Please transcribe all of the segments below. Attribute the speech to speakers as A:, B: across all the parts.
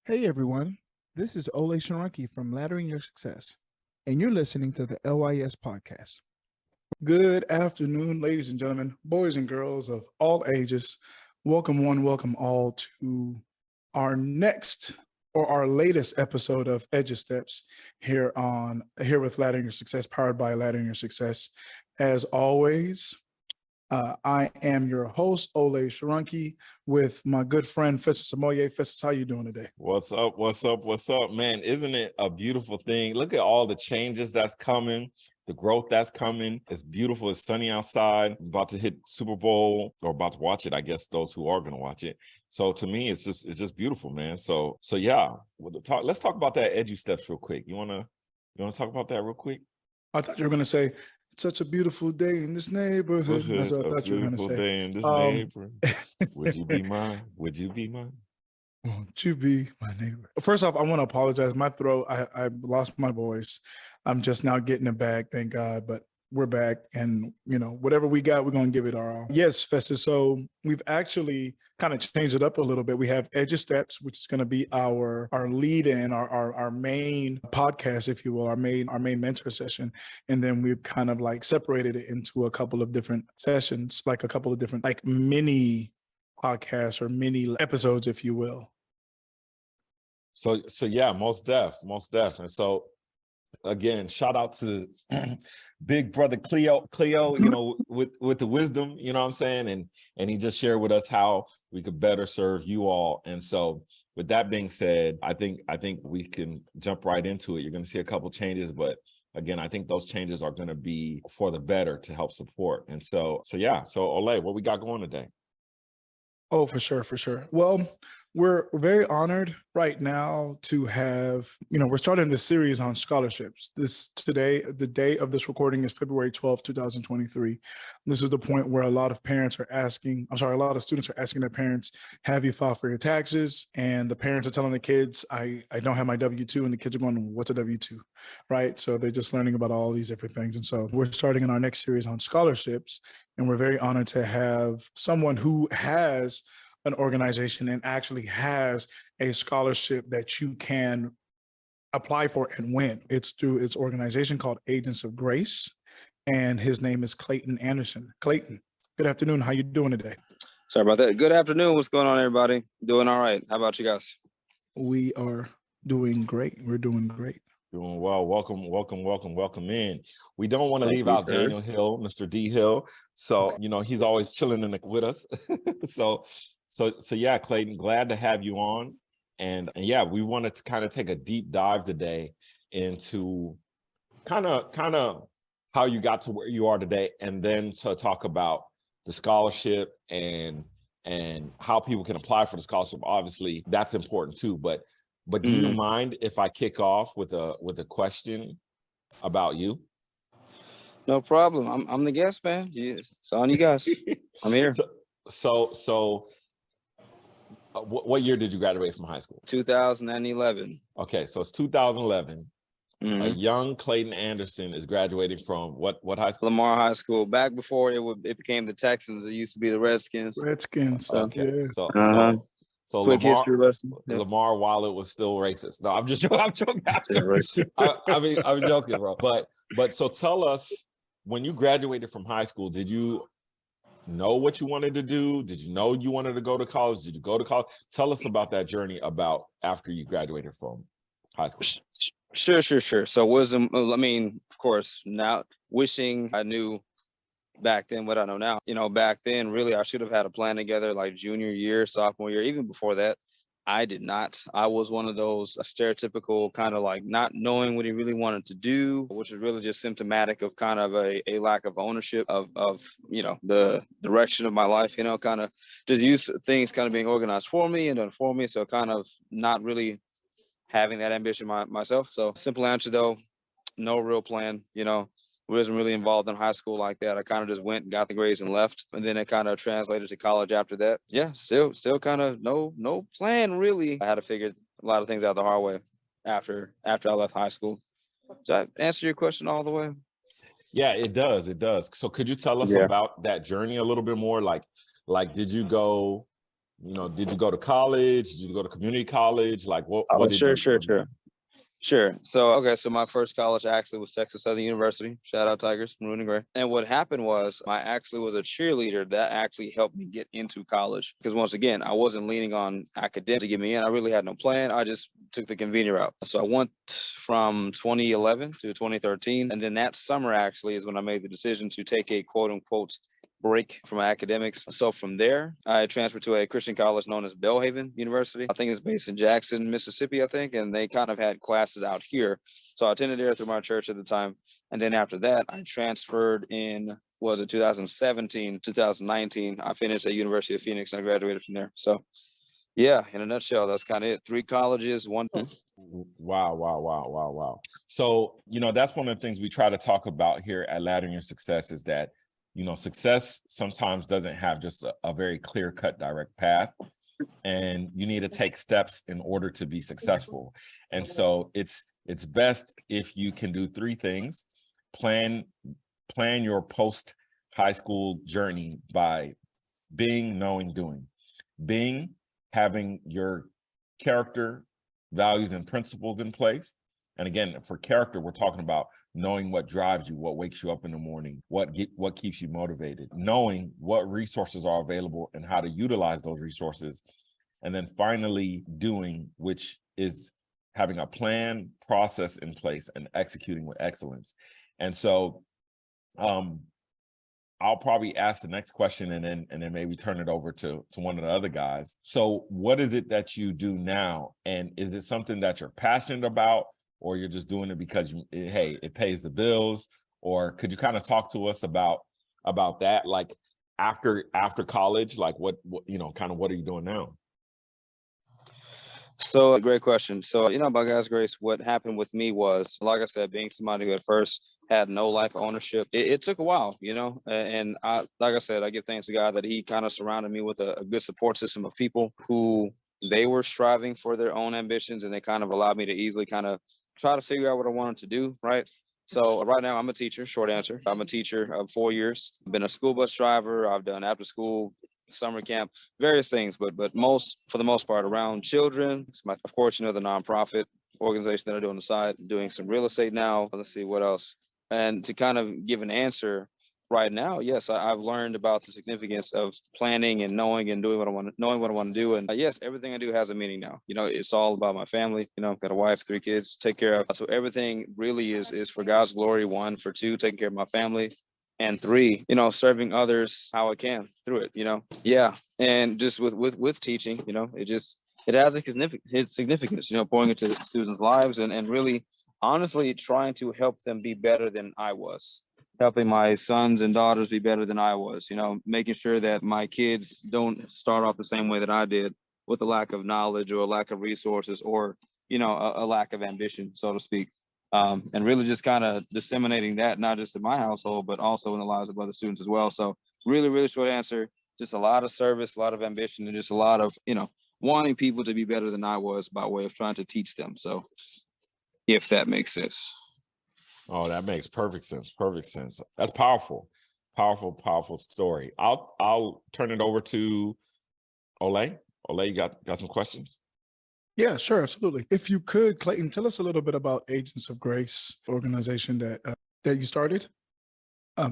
A: Hey everyone, this is Olay from Laddering Your Success, and you're listening to the LYS Podcast. Good afternoon, ladies and gentlemen, boys and girls of all ages. Welcome one, welcome all to our next or our latest episode of Edu-Steps here with Laddering Your Success, powered by Laddering Your Success. As always, I am your host, Olay Sharanki, with my good friend, Festus and Olay. Festus, how you doing today?
B: What's up, man? Isn't it a beautiful thing? Look at all the changes that's coming, the growth that's coming. It's beautiful. It's sunny outside. About to hit Super Bowl, or about to watch it, I guess, those who are going to watch it. So to me, it's just beautiful, man. So yeah, let's talk about that Edu-Steps real quick. You wanna talk about that real quick?
A: I thought you were going to say, it's such a beautiful day in this neighborhood. That's what I thought you were going to say.
B: Day in this neighborhood. Would you be mine? Would you be mine?
A: Won't you be my neighbor? First off, I want to apologize. My throat, I lost my voice. I'm just now getting it back, thank God. But we're back, and whatever we got, we're gonna give it our all. Yes, Festus. So we've actually kind of changed it up a little bit. We have Edu-Steps, which is going to be our lead in, our main podcast, if you will, our main mentor session, and then we've kind of like separated it into a couple of different sessions, like a couple of different like mini podcasts or mini episodes, if you will.
B: So yeah, most def. And so again, shout out to big brother Cleo, with the wisdom, you know what I'm saying? And he just shared with us how we could better serve you all. And so with that being said, I think we can jump right into it. You're going to see a couple changes, but again, I think those changes are going to be for the better to help support. And so yeah. So Olay, what we got going today?
A: Oh, for sure. Well, we're very honored right now to have, we're starting this series on scholarships. The day of this recording is February 12th, 2023. This is the point where a lot of students are asking their parents, have you filed for your taxes? And the parents are telling the kids, I don't have my W-2, and the kids are going, what's a W-2, right? So they're just learning about all these different things. And so we're starting in our next series on scholarships, and we're very honored to have someone who has an organization and actually has a scholarship that you can apply for and win. It's through its organization called Agents of Grace, and his name is Clayton Anderson. Clayton, good afternoon. How you doing today?
C: Sorry about that. Good afternoon. What's going on, everybody? Doing all right. How about you guys?
A: We are doing great. We're doing great.
B: Doing well. Welcome in. We don't want to leave out Daniel Hill, Mr. D Hill. So, he's always chilling with us. So yeah, Clayton, glad to have you on. And yeah, we wanted to kind of take a deep dive today into kind of how you got to where you are today, and then to talk about the scholarship and how people can apply for the scholarship. Obviously, that's important too. But do you mind if I kick off with a question about you?
C: No problem. I'm the guest, man. It's on you guys. I'm here.
B: So what year did you graduate from high school?
C: 2011.
B: Okay, so it's 2011. A young Clayton Anderson is graduating from what high school?
C: Lamar High School. Back before it became the Texans, it used to be the Redskins.
B: Okay,
A: yeah.
B: So
C: quick
B: Lamar,
C: history lesson. Yeah.
B: Lamar, while it was still racist. No, I'm joking. I'm joking, bro. But so tell us, when you graduated from high school, did you know what you wanted to do? Did you know you wanted to go to college? Did you go to college? Tell us about that journey about after you graduated from high school.
C: Sure. So of course, now wishing I knew back then what I know now. Back then, really, I should have had a plan together like junior year, sophomore year, even before that. I did not. I was one of those stereotypical kind of like not knowing what he really wanted to do, which is really just symptomatic of kind of a lack of ownership of the direction of my life, kind of just used to things kind of being organized for me and done for me. So kind of not really having that ambition myself. So simple answer though, no real plan, wasn't really involved in high school like that. I kind of just went and got the grades and left. And then it kind of translated to college after that. Yeah, still kind of no plan really. I had to figure a lot of things out the hard way after I left high school. Does that answer your question all the way?
B: Yeah, it does. So could you tell us about that journey a little bit more? Like did you go did you go to college? Did you go to community college? Like what did
C: Sure,
B: you?
C: sure, sure. Sure. So my first college actually was Texas Southern University. Shout out Tigers, maroon and gray. And what happened was I actually was a cheerleader that actually helped me get into college. Because once again, I wasn't leaning on academics to get me in. I really had no plan. I just took the convenient route. So I went from 2011 to 2013. And then that summer actually is when I made the decision to take a quote unquote break from academics. So from there, I transferred to a Christian college known as Belhaven University. I think it's based in Jackson, Mississippi, I think, and they kind of had classes out here. So I attended there through my church at the time. And then after that, I transferred in, 2017, 2019. I finished at University of Phoenix and I graduated from there. So yeah, in a nutshell, that's kind of it. 3 colleges, one.
B: Wow. So, that's one of the things we try to talk about here at Laddering Your Success is that success sometimes doesn't have just a very clear-cut direct path, and you need to take steps in order to be successful. And so it's best if you can do 3 things. Plan your post-high school journey by being, knowing, doing. Being, having your character, values, and principles in place. And again, for character, we're talking about knowing what drives you, what wakes you up in the morning, what keeps you motivated, knowing what resources are available and how to utilize those resources. And then finally doing, which is having a plan, process in place and executing with excellence. And so I'll probably ask the next question and then maybe turn it over to one of the other guys. So what is it that you do now? And is it something that you're passionate about, or you're just doing it because it pays the bills? Or could you kind of talk to us about that? Like after college, like what kind of what are you doing now?
C: So great question. So, by God's grace, what happened with me was, like I said, being somebody who at first had no life ownership, it took a while, and like I said, I give thanks to God that he kind of surrounded me with a good support system of people who they were striving for their own ambitions, and they kind of allowed me to easily kind of try to figure out what I wanted to do, right? So right now I'm a teacher, short answer. I'm a teacher of 4 years. I've been a school bus driver. I've done after school, summer camp, various things, but for the most part around children. Of course, the nonprofit organization that I do on the side, doing some real estate now. Let's see what else. And to kind of give an answer right now, yes, I've learned about the significance of planning and knowing and doing what I want to do. And yes, everything I do has a meaning now. It's all about my family. I've got a wife, 3 kids to take care of. So everything really is for God's glory. 1, for 2, taking care of my family. And 3, serving others how I can through it, Yeah. And just with teaching, it has a significance, pouring into the students' lives and really honestly trying to help them be better than I was. Helping my sons and daughters be better than I was, making sure that my kids don't start off the same way that I did, with a lack of knowledge or a lack of resources or, a lack of ambition, so to speak. And really just kind of disseminating that, not just in my household, but also in the lives of other students as well. So really, really short answer, just a lot of service, a lot of ambition, and just a lot of, wanting people to be better than I was by way of trying to teach them. So if that makes sense.
B: Oh, that makes perfect sense. Perfect sense. That's powerful story. I'll turn it over to Olay. Olay, you got some questions?
A: Yeah, sure, absolutely. If you could, Clayton, tell us a little bit about Agents of Grace organization that you started. Go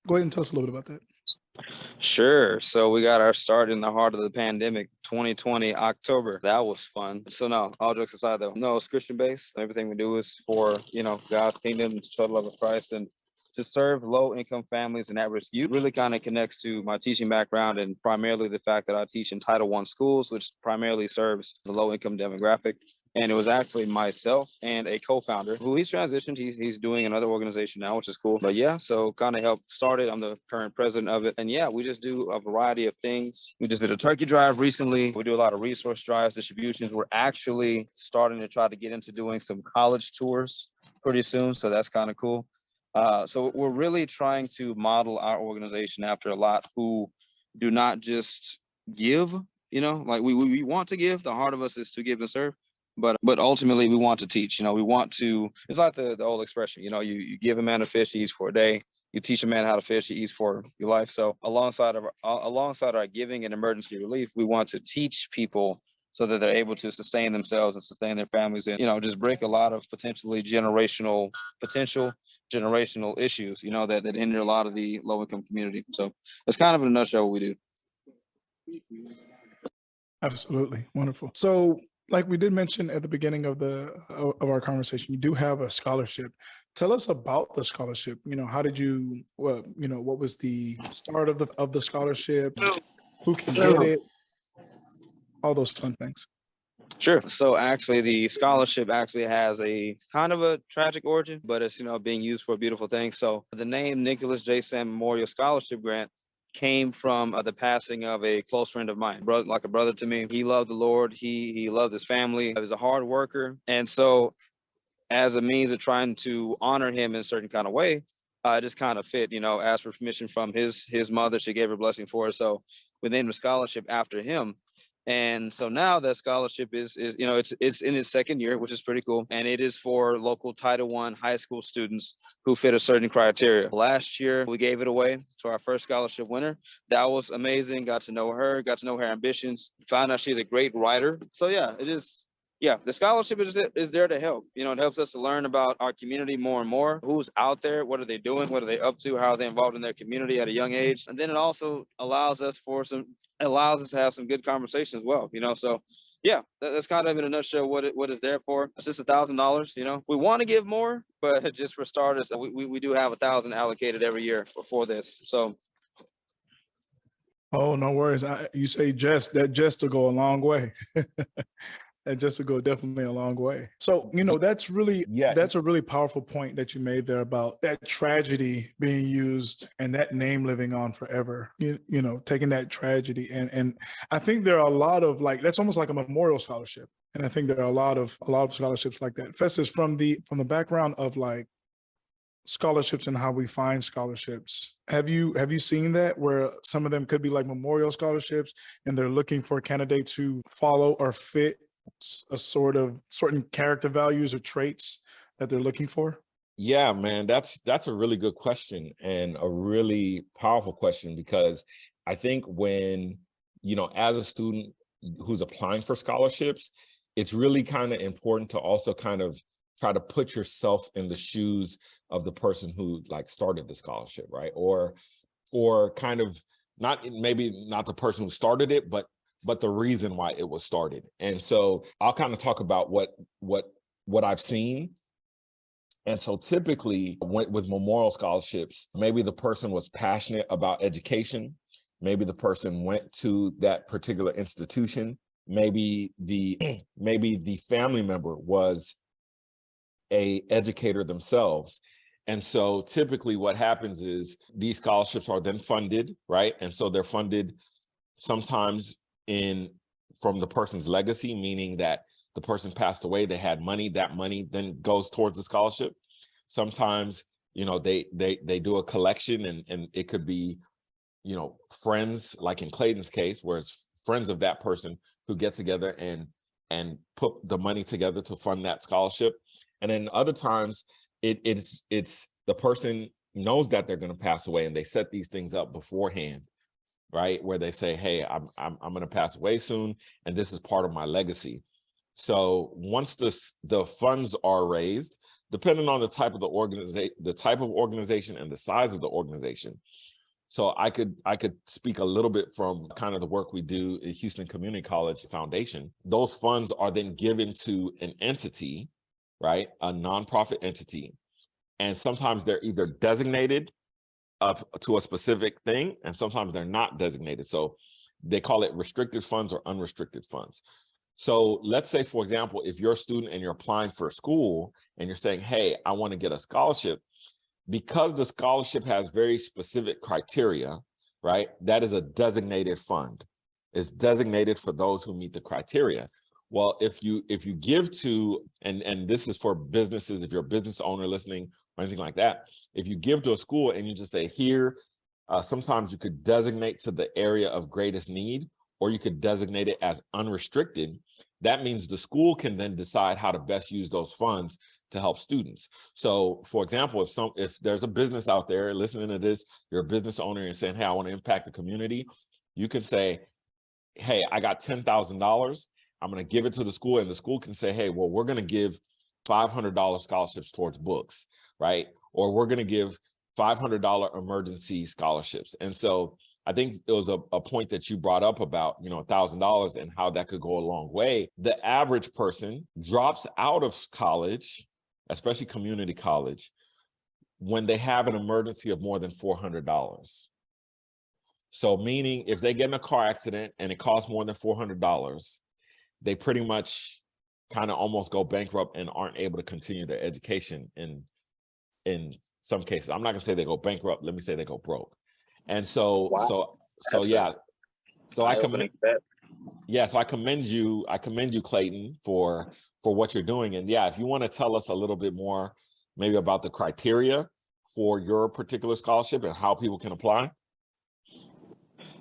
A: ahead and tell us a little bit about that.
C: Sure. So we got our start in the heart of the pandemic, 2020, October. That was fun. So no, all jokes aside though, no, it's Christian based. Everything we do is for, God's kingdom, to show the love of Christ and to serve low income families and at-risk youth. Really kind of connects to my teaching background and primarily the fact that I teach in Title I schools, which primarily serves the low income demographic. And it was actually myself and a co-founder who he's transitioned. He's doing another organization now, which is cool. But yeah, so kind of helped start it. I'm the current president of it. And yeah, we just do a variety of things. We just did a turkey drive recently. We do a lot of resource drives, distributions. We're actually starting to try to get into doing some college tours pretty soon. So that's kind of cool. So we're really trying to model our organization after a lot who do not just give, like we want to give. The heart of us is to give and serve. But ultimately, we want to teach. We want to. It's like the old expression. You give a man a fish, he eats for a day. You teach a man how to fish, he eats for your life. So alongside our giving and emergency relief, we want to teach people so that they're able to sustain themselves and sustain their families, and just break a lot of potential generational issues, that hinder a lot of the low income community. So that's kind of in a nutshell what we do.
A: Absolutely. Wonderful. So like we did mention at the beginning of our conversation, you do have a scholarship. Tell us about the scholarship. How did you, what was the start of the scholarship? Who can get it? All those fun things.
C: Sure. So actually the scholarship actually has a kind of a tragic origin, but it's, being used for a beautiful thing. So the name Nicholas J. Sam Memorial Scholarship Grant came from the passing of a close friend of mine, like a brother to me. He loved the Lord. He loved his family. He was a hard worker. And so as a means of trying to honor him in a certain kind of way, it just kind of fit, asked for permission from his mother. She gave her blessing for it. So we named a scholarship after him. And so now that scholarship is it's in its second year, which is pretty cool. And it is for local Title I high school students who fit a certain criteria. Last year, we gave it away to our first scholarship winner. That was amazing. Got to know her ambitions, found out she's a great writer. So yeah, the scholarship is there to help. It helps us to learn about our community more and more. Who's out there? What are they doing? What are they up to? How are they involved in their community at a young age? And then it also allows us to have some good conversation as well. So yeah, that's kind of in a nutshell what it's there for. It's just $1,000. We want to give more, but just for starters, we do have $1,000 allocated every year for this. So.
A: Oh, no worries. You say just to go a long way. And just to go definitely a long way. So, that's a really powerful point that you made there about that tragedy being used and that name living on forever, taking that tragedy. And I think there are a lot of that's almost like a memorial scholarship. And I think there are a lot of scholarships like that. Festus, from the background of scholarships and how we find scholarships, have you seen that where some of them could be like memorial scholarships and they're looking for candidates who follow or fit a sort of certain character values or traits that they're looking for?
B: Yeah, man, that's a really good question and a really powerful question, because I think when, as a student who's applying for scholarships, it's really kind of important to also kind of try to put yourself in the shoes of the person who started the scholarship, right? Or kind of maybe not the person who started it, but the reason why it was started. And so I'll kind of talk about what I've seen. And so typically with memorial scholarships, maybe the person was passionate about education. Maybe the person went to that particular institution. Maybe the family member was an educator themselves. And so typically what happens is these scholarships are then funded, right? And so they're funded sometimes from the person's legacy, meaning that the person passed away, they had money, that money then goes towards the scholarship. Sometimes, they do a collection and it could be, friends, like in Clayton's case, where it's friends of that person who get together and put the money together to fund that scholarship. And then other times it's the person knows that they're going to pass away and they set these things up beforehand, right? Where they say, hey, I'm going to pass away soon, and this is part of my legacy. So once the funds are raised, depending on the type of organization and the size of the organization. So I could speak a little bit from kind of the work we do at Houston Community College Foundation. Those funds are then given to an entity, right? A nonprofit entity. And sometimes they're either designated to a specific thing, and sometimes they're not designated. So they call it restricted funds or unrestricted funds. So let's say, for example, if you're a student and you're applying for a school and you're saying, hey, I want to get a scholarship, because the scholarship has very specific criteria, right? That is a designated fund. It's designated for those who meet the criteria. Well, if you give to, and this is for businesses, if you're a business owner listening or anything like that, if you give to a school and you just say here, sometimes you could designate to the area of greatest need, or you could designate it as unrestricted. That means the school can then decide how to best use those funds to help students. So for example, if there's a business out there listening to this, you're a business owner and saying, hey, I want to impact the community, you can say, hey, I got $10,000. I'm going to give it to the school, and the school can say, hey, well, we're going to give $500 scholarships towards books, right? Or we're going to give $500 emergency scholarships. And so I think it was a point that you brought up about, $1,000 and how that could go a long way. The average person drops out of college, especially community college, when they have an emergency of more than $400. So meaning if they get in a car accident and it costs more than $400, they pretty much kind of almost go bankrupt and aren't able to continue their education in some cases. I'm not gonna say they go bankrupt. Let me say they go broke. And so,
C: Wow.
B: so yeah. So I commend,
C: bet.
B: so I commend you, Clayton, for what you're doing. And yeah, if you want to tell us a little bit more, maybe about the criteria for your particular scholarship and how people can apply.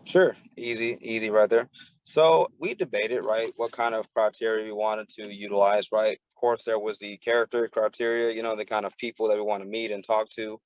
C: Sure. Easy right there. So we debated, right, what kind of criteria we wanted to utilize, right? Of course, there was the character criteria, the kind of people that we want to meet and talk to.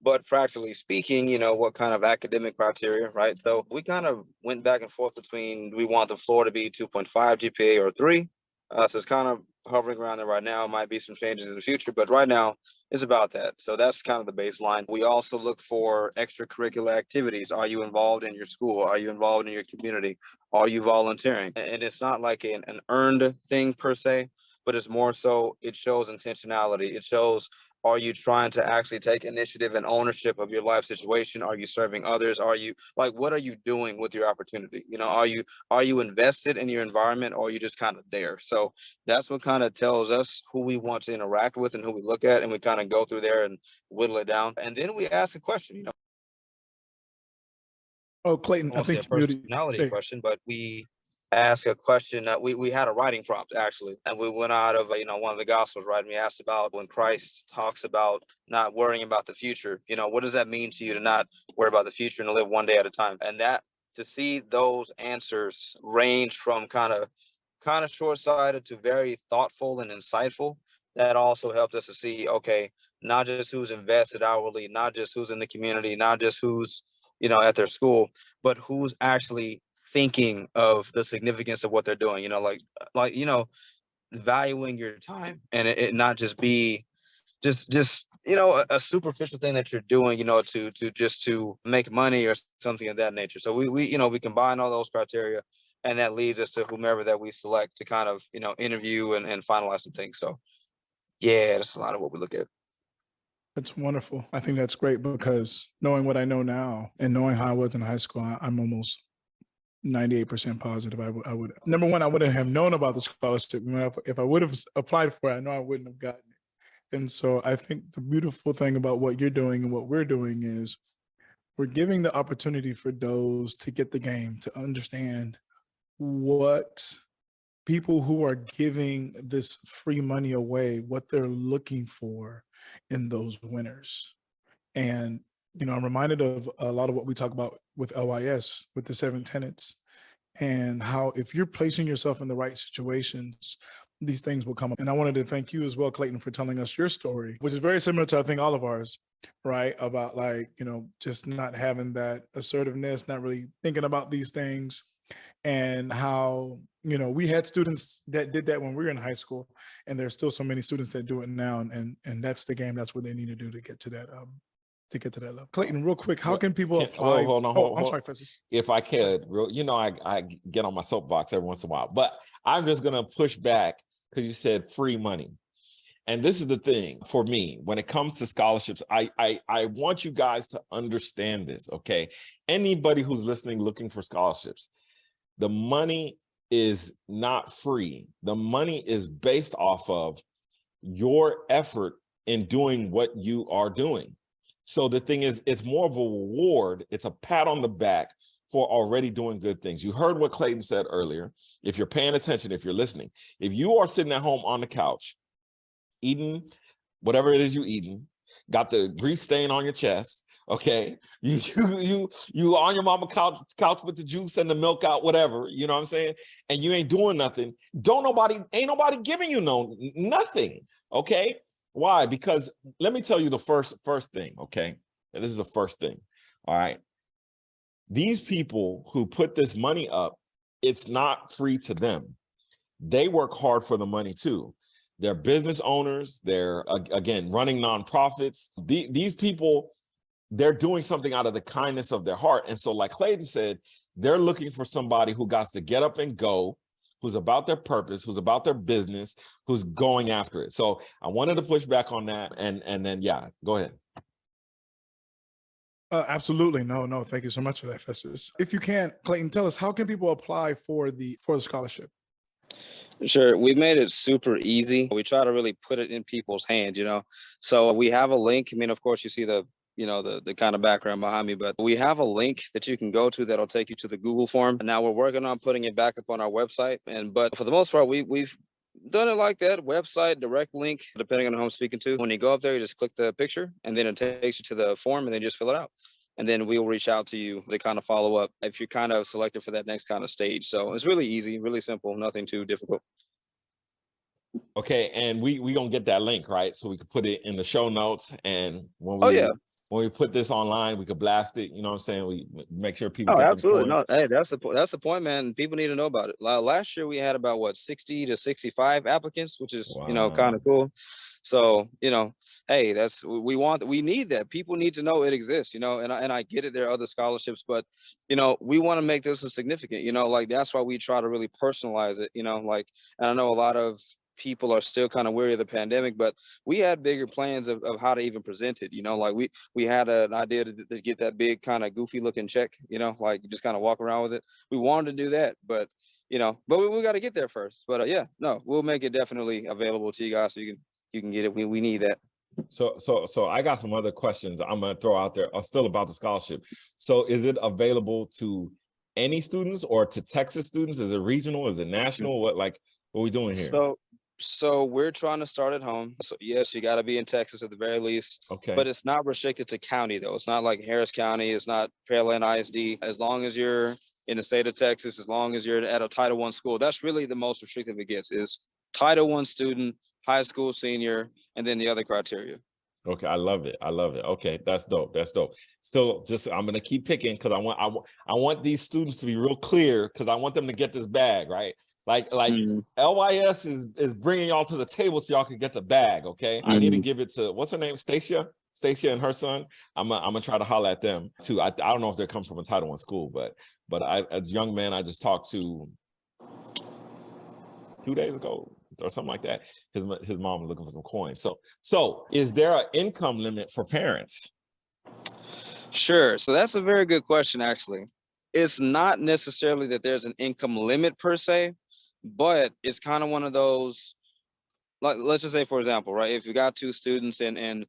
C: But practically speaking, what kind of academic criteria, right? So we kind of went back and forth between, do we want the floor to be 2.5 GPA or 3? So it's kind of hovering around there right now. Might be some changes in the future, but right now it's about that. So that's kind of the baseline. We also look for extracurricular activities. Are you involved in your school? Are you involved in your community? Are you volunteering? And it's not like an earned thing per se, but it's more so it shows intentionality. It shows, are you trying to actually take initiative and ownership of your life situation? Are you serving others? Are you what are you doing with your opportunity? Are you invested in your environment, or are you just kind of there? So that's what kind of tells us who we want to interact with and who we look at, and we kind of go through there and whittle it down. And then we ask a question,
A: Oh, Clayton,
C: I
A: I
C: won't say a
A: think you muted.
C: personality
A: There.
C: question, but we ask a question that we had a writing prompt actually, and we went out of one of the gospels, right? And we asked about when Christ talks about not worrying about the future, what does that mean to you to not worry about the future and to live one day at a time? And that, to see those answers range from kind of short-sighted to very thoughtful and insightful, that also helped us to see, okay, not just who's invested outwardly, not just who's in the community, not just who's at their school, but who's actually thinking of the significance of what they're doing, valuing your time, and it not just be just a superficial thing that you're doing, to make money or something of that nature. So we combine all those criteria, and that leads us to whomever that we select to kind of interview and finalize some things. So yeah, that's a lot of what we look at.
A: That's wonderful. I think that's great, because knowing what I know now and knowing how I was in high school, I'm almost 98% positive I would, number one, I wouldn't have known about the scholarship. If I would have applied for it, I know I wouldn't have gotten it. And so I think the beautiful thing about what you're doing and what we're doing is we're giving the opportunity for those to get the game, to understand what people who are giving this free money away, what they're looking for in those winners. And I'm reminded of a lot of what we talk about with LYS, with the 7 tenets, and how if you're placing yourself in the right situations, these things will come up. And I wanted to thank you as well, Clayton, for telling us your story, which is very similar to, I think, all of ours, right? About just not having that assertiveness, not really thinking about these things, and how, we had students that did that when we were in high school, and there's still so many students that do it now. And that's the game. That's what they need to do to get to that level. Clayton, real quick, how can people apply?
B: Hold on.
A: I'm sorry, Festus.
B: If I could, I get on my soapbox every once in a while, but I'm just going to push back because you said free money. And this is the thing for me, when it comes to scholarships, I want you guys to understand this, okay? Anybody who's listening, looking for scholarships, the money is not free. The money is based off of your effort in doing what you are doing. So the thing is, it's more of a reward. It's a pat on the back for already doing good things. You heard what Clayton said earlier. If you're paying attention, if you're listening, if you are sitting at home on the couch, eating whatever it is you eating, got the grease stain on your chest, okay, you on your mama couch with the juice and the milk out, whatever, you know what I'm saying, and you ain't doing nothing, ain't nobody giving you nothing, okay? Why? Because let me tell you the first thing, okay? And this is the first thing. All right. These people who put this money up, it's not free to them. They work hard for the money too. They're business owners. They're, again, running nonprofits. These people, they're doing something out of the kindness of their heart. And so like Clayton said, they're looking for somebody who got to get up and go, who's about their purpose, who's about their business, who's going after it. So I wanted to push back on that. And then, yeah, go ahead.
A: Absolutely. No. Thank you so much for that, Festus. If you can, Clayton, tell us, how can people apply for the scholarship?
C: Sure. We made it super easy. We try to really put it in people's hands, So we have a link. I mean, of course, you see the kind of background behind me, but we have a link that you can go to that'll take you to the Google form. And now we're working on putting it back up on our website. But for the most part, we've done it like that, website, direct link, depending on who I'm speaking to. When you go up there, you just click the picture and then it takes you to the form and then just fill it out. And then we'll reach out to you to kind of follow up if you're kind of selected for that next kind of stage. So it's really easy, really simple, nothing too difficult.
B: Okay, and we gonna get that link, right? So we could put it in the show notes, and when we put this online, we could blast it. You know what I'm saying? We make sure people.
C: Oh, absolutely. No, hey, that's the point, man. People need to know about it. Last year we had about 60 to 65 applicants, which is kind of cool. So hey, we need that. People need to know it exists. And I get it. There are other scholarships, but we want to make this a significant. Like that's why we try to really personalize it. And I know a lot of people are still kind of weary of the pandemic, but we had bigger plans of how to even present it. Like we had an idea to get that big kind of goofy looking check, like just kind of walk around with it. We wanted to do that, but but we got to get there first. But we'll make it definitely available to you guys so you can get it. We need that.
B: So I got some other questions I'm gonna throw out there still about the scholarship. So is it available to any students or to Texas students? Is it regional? Is it national? What are we doing here?
C: So we're trying to start at home. So yes, you got to be in Texas at the very least.
B: Okay.
C: But it's not restricted to county though. It's not like Harris County. It's not Pearland ISD. As long as you're in the state of Texas, as long as you're at a Title I school, that's really the most restrictive it gets is Title I student, high school senior, and then the other criteria.
B: Okay, I love it. Okay, that's dope. Still, I'm gonna keep picking because I want these students to be real clear because I want them to get this bag, right? Like LYS is bringing y'all to the table so y'all can get the bag, okay? I need to give it to, what's her name, Stacia and her son. I'm gonna try to holler at them too. I don't know if they come from a Title I school, but as a young man I just talked to 2 days ago or something like that, his mom was looking for some coins. So is there an income limit for parents?
C: Sure. So that's a very good question, actually. It's not necessarily that there's an income limit per se, but it's kind of one of those, like, let's just say, for example, right, if you got two students and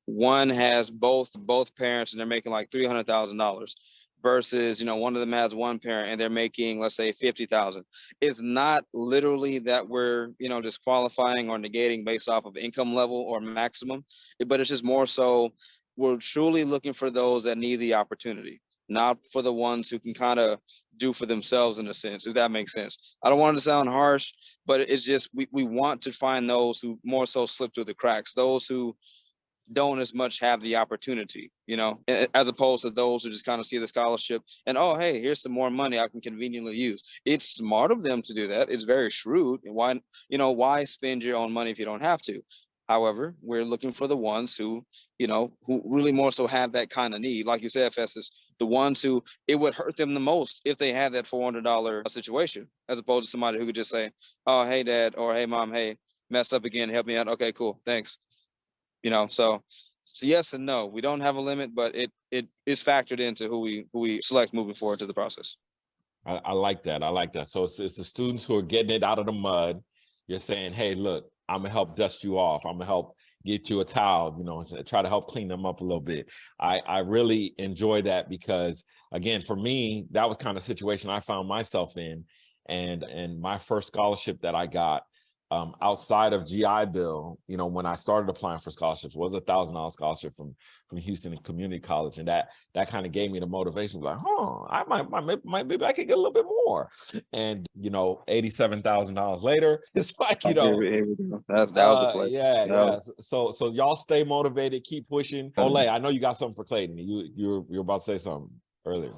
C: one has both parents and they're making like $300,000 versus one of them has one parent and they're making, let's say, 50,000. It's not literally that we're disqualifying or negating based off of income level or maximum, but it's just more so we're truly looking for those that need the opportunity, not for the ones who can kind of do for themselves in a sense, if that makes sense. I don't want it to sound harsh, but it's just we want to find those who more so slip through the cracks, those who don't as much have the opportunity, as opposed to those who just kind of see the scholarship and, oh, hey, here's some more money I can conveniently use. It's smart of them to do that. It's very shrewd. Why spend your own money if you don't have to? However, we're looking for the ones who really more so have that kind of need. Like you said, Festus, the ones who it would hurt them the most if they had that $400 situation, as opposed to somebody who could just say, oh, hey, dad, or hey, mom, hey, messed up again, help me out. Okay, cool, thanks. So yes and no. We don't have a limit, but it is factored into who we select moving forward to the process.
B: I like that. So it's the students who are getting it out of the mud. You're saying, hey, look, I'm gonna help dust you off. I'm gonna help get you a towel, try to help clean them up a little bit. I really enjoy that because, again, for me, that was kind of situation I found myself in. And my first scholarship that I got, outside of GI Bill, you know, when I started applying for scholarships, was $1,000 scholarship from Houston Community College, and that kind of gave me the motivation. Like, I might maybe I could get a little bit more. And you know, $87,000 later, it's like, you know,
C: Here we go. That was a flex.
B: yeah. So y'all stay motivated, keep pushing. Olay, I know you got something for Clayton. You're about to say something earlier.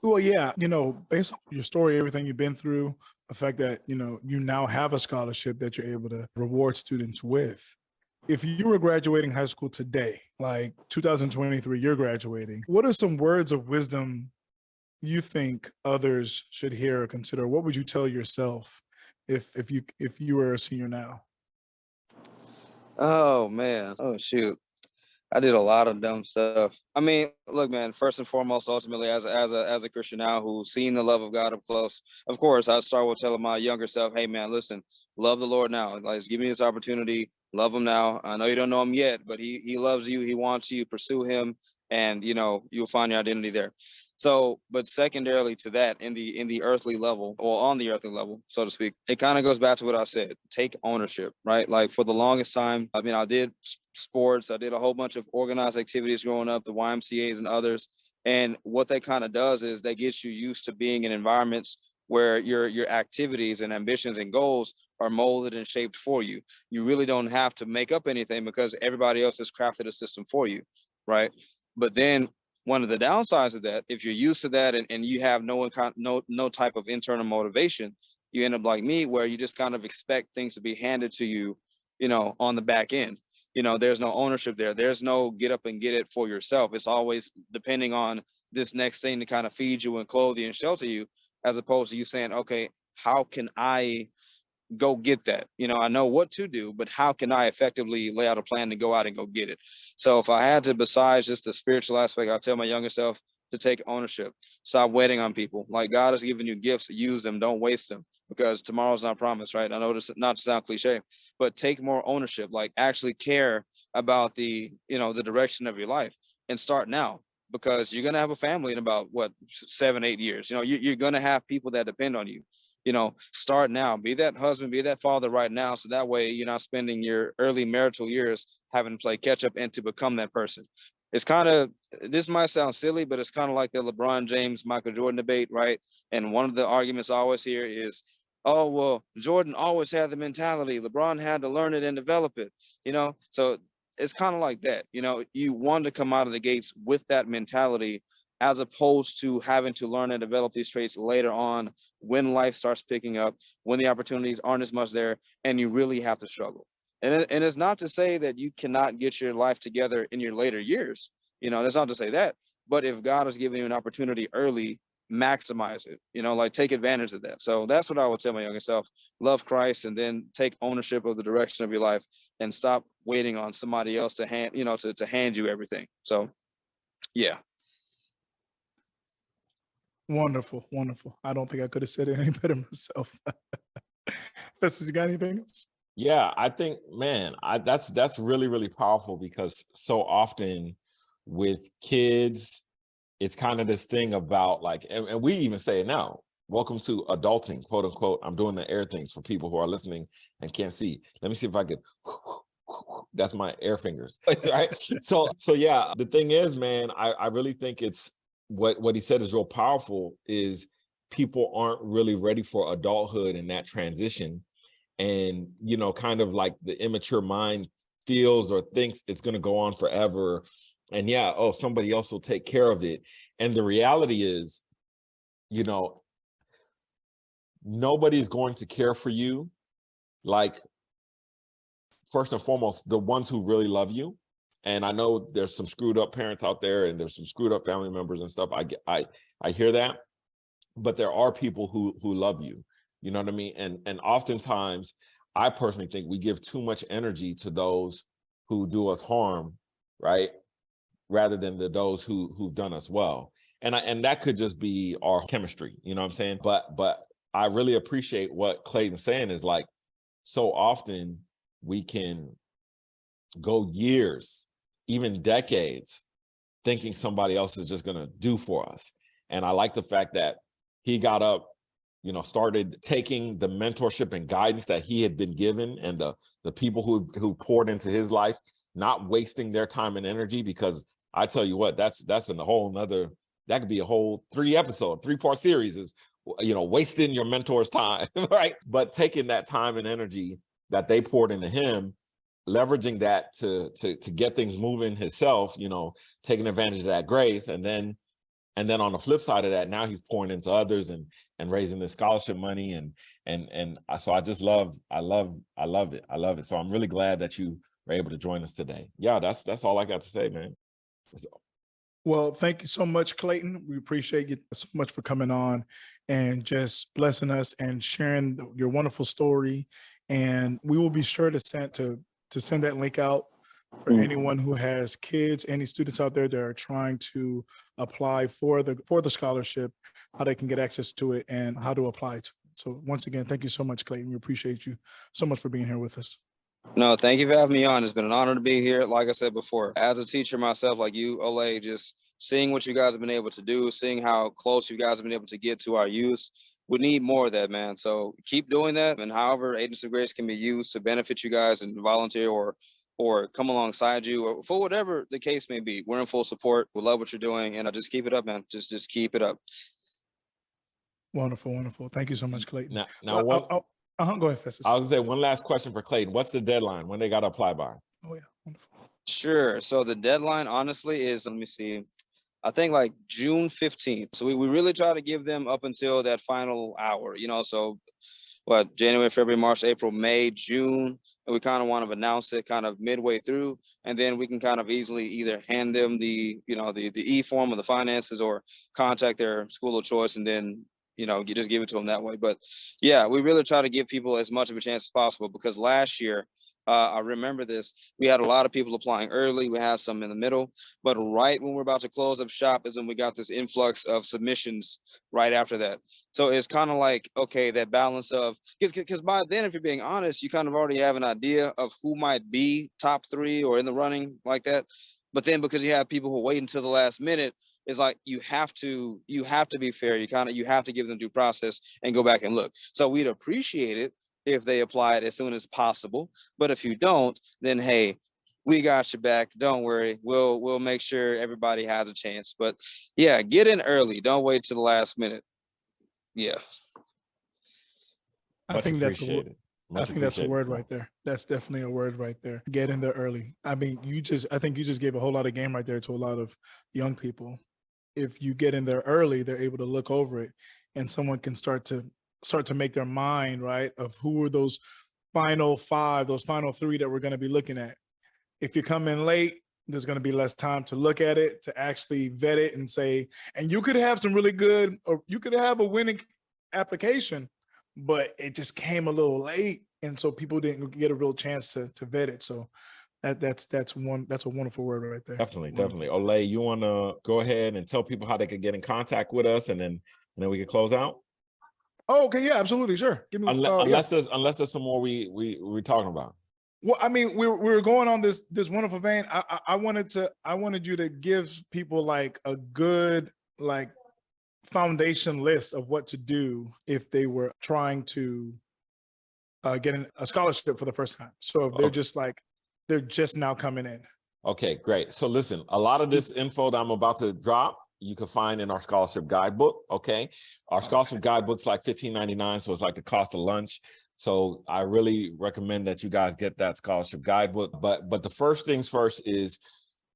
A: Well, yeah, you know, based on your story, everything you've been through, the fact that, you know, you now have a scholarship that you're able to reward students with. If you were graduating high school today, like 2023, you're graduating, what are some words of wisdom you think others should hear or consider? What would you tell yourself if you were a senior now?
C: Oh man. Oh shoot. I did a lot of dumb stuff. I mean, look, man, first and foremost, ultimately, as a Christian now who's seen the love of God up close, of course, I start with telling my younger self, hey, man, listen, love the Lord now. Like, give me this opportunity. Love him now. I know you don't know him yet, but he loves you. He wants you. Pursue him, and you know you'll find your identity there. So, but secondarily to that, in the earthly level, or on the earthly level, so to speak, it kind of goes back to what I said. Take ownership, right? Like for the longest time, I mean, I did sports, I did a whole bunch of organized activities growing up, the YMCA's and others. And what that kind of does is that gets you used to being in environments where your activities and ambitions and goals are molded and shaped for you. You really don't have to make up anything because everybody else has crafted a system for you, right? But then one of the downsides of that, if you're used to that and you have no type of internal motivation, you end up like me, where you just kind of expect things to be handed to you, you know, on the back end. You know, there's no ownership there. There's no get up and get it for yourself. It's always depending on this next thing to kind of feed you and clothe you and shelter you, as opposed to you saying, okay, how can I go get that? You know, I know what to do, but how can I effectively lay out a plan to go out and go get it? So if I had to, besides just the spiritual aspect, I'll tell my younger self to take ownership. Stop waiting on people. Like, God has given you gifts, use them, don't waste them, because tomorrow's not promised, right? I know this not to sound cliche, but take more ownership, like actually care about the, you know, the direction of your life, and start now, because you're going to have a family in about 7-8 years. You know, you're going to have people that depend on you. You know, start now, be that husband, be that father right now. So that way you're not spending your early marital years having to play catch up and to become that person. It's kind of, this might sound silly, but it's kind of like the LeBron James, Michael Jordan debate, right? And one of the arguments I always hear is, oh, well, Jordan always had the mentality. LeBron had to learn it and develop it, you know? So it's kind of like that. You know, you want to come out of the gates with that mentality, as opposed to having to learn and develop these traits later on when life starts picking up, when the opportunities aren't as much there, and you really have to struggle. And it's not to say that you cannot get your life together in your later years. You know, that's not to say that. But if God has given you an opportunity early, maximize it. You know, like take advantage of that. So that's what I would tell my younger self. Love Christ, and then take ownership of the direction of your life, and stop waiting on somebody else to hand, you know, to hand you everything. So, yeah.
A: Wonderful, wonderful. I don't think I could have said it any better myself. Festus, you got anything else?
B: Yeah, I think, man, that's really, really powerful, because so often with kids, it's kind of this thing about like, and we even say it now, welcome to adulting, quote unquote. I'm doing the air things for people who are listening and can't see. Let me see if I could, that's my air fingers, right? So yeah, the thing is, man, I really think it's, what he said is real powerful, is people aren't really ready for adulthood and that transition. And, you know, kind of like the immature mind feels or thinks it's going to go on forever. And yeah, oh, somebody else will take care of it. And the reality is, you know, nobody's going to care for you. Like, first and foremost, the ones who really love you. And I know there's some screwed up parents out there, and there's some screwed up family members and stuff. I hear that, but there are people who love you. You know what I mean? And oftentimes, I personally think we give too much energy to those who do us harm, right? Rather than those who've done us well. And that could just be our chemistry, you know what I'm saying? But I really appreciate what Clayton's saying, is like, so often we can go years, even decades, thinking somebody else is just going to do for us. And I like the fact that he got up started taking the mentorship and guidance that he had been given, and the people who poured into his life, not wasting their time and energy, because I tell you what, that's in a whole nother, that could be a whole 3-part series, is, wasting your mentor's time, right? But taking that time and energy that they poured into him, leveraging that to get things moving himself, taking advantage of that grace. And then on the flip side of that, now he's pouring into others and raising the scholarship money. And so I just love it. So I'm really glad that you were able to join us today. Yeah, that's all I got to say, man.
A: Well, thank you so much, Clayton. We appreciate you so much for coming on and just blessing us and sharing your wonderful story. And we will be sure to send that link out for anyone who has kids, any students out there that are trying to apply for the scholarship, how they can get access to it and how to apply to it. So once again, thank you so much, Clayton. We appreciate you so much for being here with us.
C: No, thank you for having me on. It's been an honor to be here. Like I said before, as a teacher myself, like you, Olay, just seeing what you guys have been able to do, seeing how close you guys have been able to get to our youth. We need more of that, man. So keep doing that. And however Agents of Grace can be used to benefit you guys and volunteer or come alongside you, or for whatever the case may be, we're in full support. We love what you're doing, and just keep it up, man. Just keep it up.
A: Wonderful, wonderful. Thank you so much, Clayton.
B: Now,
A: go ahead, Festus.
B: I was gonna say one last question for Clayton. What's the deadline? When they got to apply by?
A: Oh yeah, wonderful.
C: Sure. So the deadline, honestly, is, let me see, I think like June 15th. So we really try to give them up until that final hour, so January, February, March, April, May, June. And we kind of want to announce it kind of midway through, and then we can kind of easily either hand them the e-form of the finances, or contact their school of choice, and then you just give it to them that way. But yeah, we really try to give people as much of a chance as possible, because last year, I remember this, we had a lot of people applying early. We had some in the middle, but right when we're about to close up shop is when we got this influx of submissions right after that. So it's kind of like, okay, that balance of, because by then, if you're being honest, you kind of already have an idea of who might be top 3 or in the running like that. But then because you have people who wait until the last minute, it's like you have to be fair. You have to give them due process and go back and look. So we'd appreciate it if they apply it as soon as possible. But if you don't, then hey, we got your back. Don't worry. We'll make sure everybody has a chance. But yeah, get in early. Don't wait till the last minute. Yeah.
A: I think that's a word right there. That's definitely a word right there. Get in there early. I mean, I think you just gave a whole lot of game right there to a lot of young people. If you get in there early, they're able to look over it, and someone can start to make their mind, right, of who are those final 5, those final 3 that we're going to be looking at. If you come in late, there's going to be less time to look at it, to actually vet it and say, and you could have some really good, or you could have a winning application, but it just came a little late. And so people didn't get a real chance to vet it. So that's a wonderful word right there.
B: Definitely. Olay, you want to go ahead and tell people how they could get in contact with us, and then we can close out?
A: Oh, okay. Yeah, absolutely. Sure. Give me,
B: unless there's some more we're talking about.
A: Well, I mean, we're going on this wonderful vein. I wanted you to give people like a good foundation list of what to do if they were trying to get a scholarship for the first time. So if they're just now coming in.
B: Okay, great. So listen, a lot of this info that I'm about to drop, you can find in our scholarship guidebook. Okay, our scholarship guidebook's like $15.99, so it's like the cost of lunch. So I really recommend that you guys get that scholarship guidebook. But the first things first is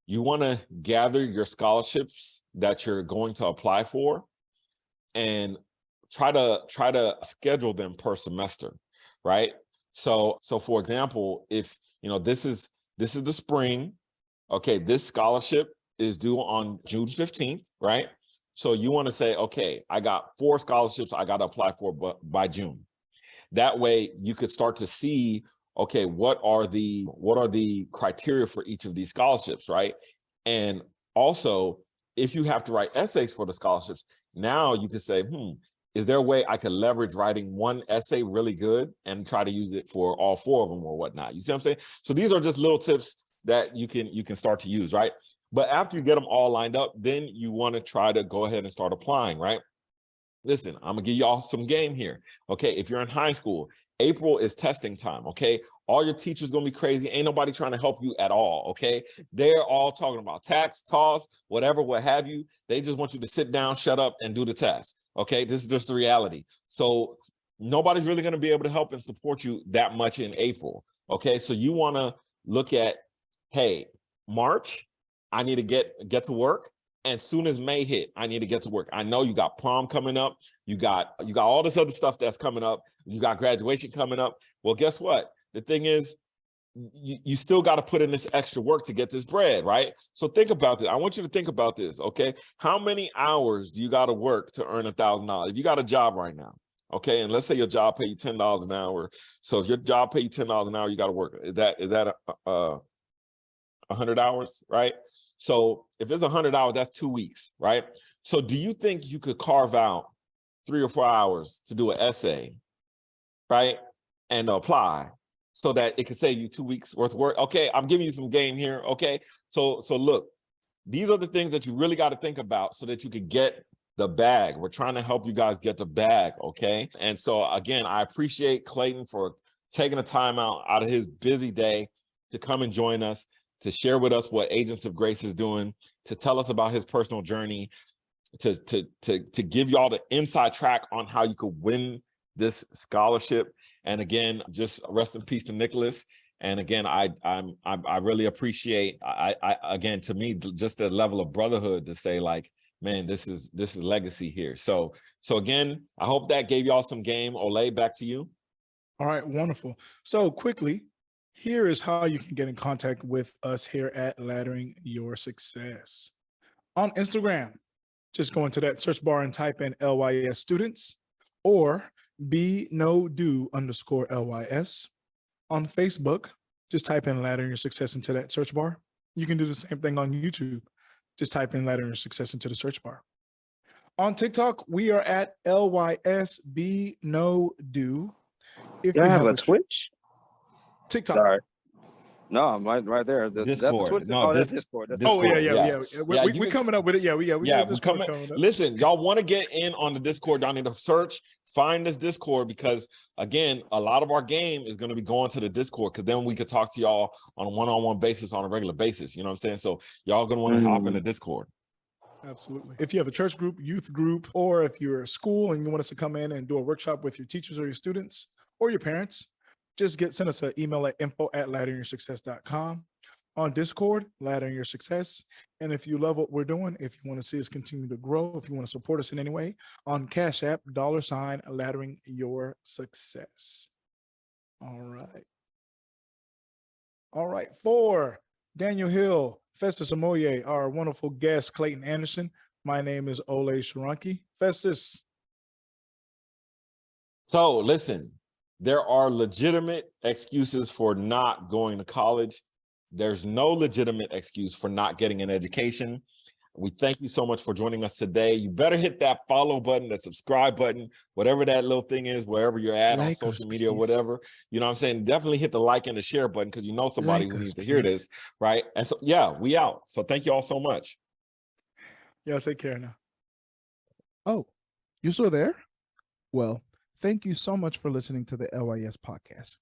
B: you want to gather your scholarships that you're going to apply for, and try to schedule them per semester, right? So for example, if this is the spring, okay, this scholarship is due on June 15th, right? So you want to say, okay, I got 4 scholarships I got to apply for by June. That way you could start to see, okay, what are the criteria for each of these scholarships, right? And also, if you have to write essays for the scholarships, now you can say, is there a way I could leverage writing one essay really good and try to use it for all 4 of them or whatnot? You see what I'm saying? So these are just little tips that you can start to use, right? But after you get them all lined up, then you want to try to go ahead and start applying, right? listen, I'm gonna give y'all some game here. Okay, if you're in high school, April is testing time. Okay, all your teachers gonna be crazy. Ain't nobody trying to help you at all. Okay, they're all talking about tax, toss, whatever, what have you. They just want you to sit down, shut up, and do the test. Okay, this is just the reality. So nobody's really gonna be able to help and support you that much in April. Okay, so you want to look at, hey, March, I need to get to work. And soon as May hit, I need to get to work. I know you got prom coming up. You got all this other stuff that's coming up. You got graduation coming up. Well, guess what? The thing is, you still got to put in this extra work to get this bread, right? So think about this. I want you to think about this, okay? How many hours do you got to work to earn $1,000? If you got a job right now, okay, and let's say your job pay you $10 an hour. So if your job pay you $10 an hour, you got to work. Is that 100 hours, right? So if it's 100 hours, that's 2 weeks, right? So do you think you could carve out 3 or 4 hours to do an essay, right? And apply so that it could save you 2 weeks worth of work? Okay, I'm giving you some game here, okay? So look, these are the things that you really got to think about so that you could get the bag. We're trying to help you guys get the bag, okay? And so again, I appreciate Clayton for taking the time out of his busy day to come and join us, to share with us what Agents of Grace is doing, to tell us about his personal journey, to give y'all the inside track on how you could win this scholarship. And again, just rest in peace to Nicholas. And again, I really appreciate, again, to me, just the level of brotherhood to say like, man, this is legacy here. So again, I hope that gave y'all some game. Olay, back to you.
A: All right, wonderful. So quickly, here is how you can get in contact with us here at Laddering Your Success. On Instagram, just go into that search bar and type in LYS Students or BeNoDo_LYS. On Facebook, just type in Laddering Your Success into that search bar. You can do the same thing on YouTube. Just type in Laddering Your Success into the search bar. On TikTok, we are at LYS BeNoDo.
C: Do I have a Twitch?
A: TikTok.
C: Sorry. No, I'm right there.
B: Discord.
C: That's Discord.
A: Yeah. We coming up with it. We
B: coming. Listen, y'all want to get in on the Discord? Y'all need to search, find this Discord, because again, a lot of our game is going to be going to the Discord, because then we could talk to y'all on a one-on-one basis on a regular basis. You know what I'm saying? So y'all going to want to hop in the Discord.
A: Absolutely. If you have a church group, youth group, or if you're a school and you want us to come in and do a workshop with your teachers or your students or your parents, just send us an email at info@ladderingyoursuccess.com. On Discord, Laddering Your Success. And if you love what we're doing, if you want to see us continue to grow, if you want to support us in any way, on Cash App, $ Laddering Your Success. All right. For Daniel Hill, Festus and Olay, our wonderful guest, Clayton Anderson, my name is Olay Sharanki. Festus.
B: So listen, there are legitimate excuses for not going to college. There's no legitimate excuse for not getting an education. We thank you so much for joining us today. You better hit that follow button, the subscribe button, whatever that little thing is, wherever you're at on social media or whatever. You know what I'm saying? Definitely hit the like and the share button, because you know somebody who needs to hear this, right? And so, yeah, we out. So thank you all so much.
A: Yeah, take care now.
D: Oh, you still there? Well, thank you so much for listening to the LYS Podcast.